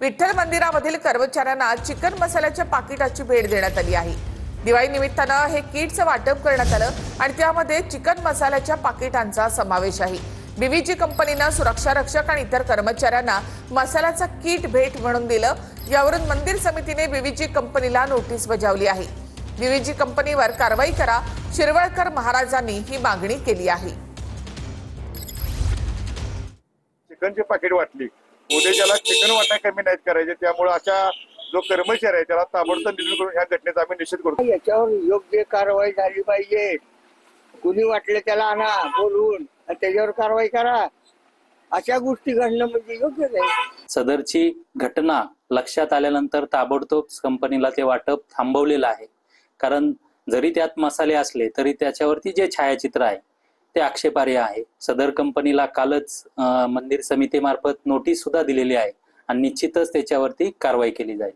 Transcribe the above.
विठ्ठल मंदिरामधील कर्मचाऱ्यांना चिकन मसाल्याच्या पाकिटाची भेट देण्यात आली आहे। दिवाळी निमित्तानं हे किटचं वाटप करण्यात आलं आणि त्यामध्ये चिकन मसाल्याच्या पाकिटांचा समावेश आहे। बीव्हीजी कंपनीनं सुरक्षा रक्षक आणि इतर कर्मचाऱ्यांना मसाल्याचं किट भेट म्हणून दिलं। यावरून मंदिर समितीने बीव्हीजी कंपनीला नोटीस बजावली आहे। बीव्हीजी कंपनीवर कारवाई करा, शिरवळकर महाराजांनी ही मागणी केली आहे। चिकनचे पाकिट वाटली, उद्या ज्याला चिकन वाटा कमी नाहीत करायचे, त्यामुळे अशा जो कर्मचारी आहे त्याला ताबडतोब निधन करून ह्या घटनेचा आम्ही निषेध करतो। याच्यावर योग्य कारवाई झाली पाहिजे। कुणी वाटले त्याला आणा बोलवून आणि त्याच्यावर कारवाई करा। अशा गोष्टी घडणं म्हणजे योग्य नाही। सदरची घटना लक्षात आल्यानंतर ताबडतोब कंपनीला ते वाटप थांबवलेलं आहे। कारण जरी त्यात मसाले असले तरी त्याच्यावरती जे छायाचित्र आहे ते आक्षेपार्ह आहे। सदर कंपनीला कालच मंदिर समितीमार्फत नोटीस सुद्धा दिलेली आहे आणि निश्चितच त्याच्यावरती कारवाई केली जाईल।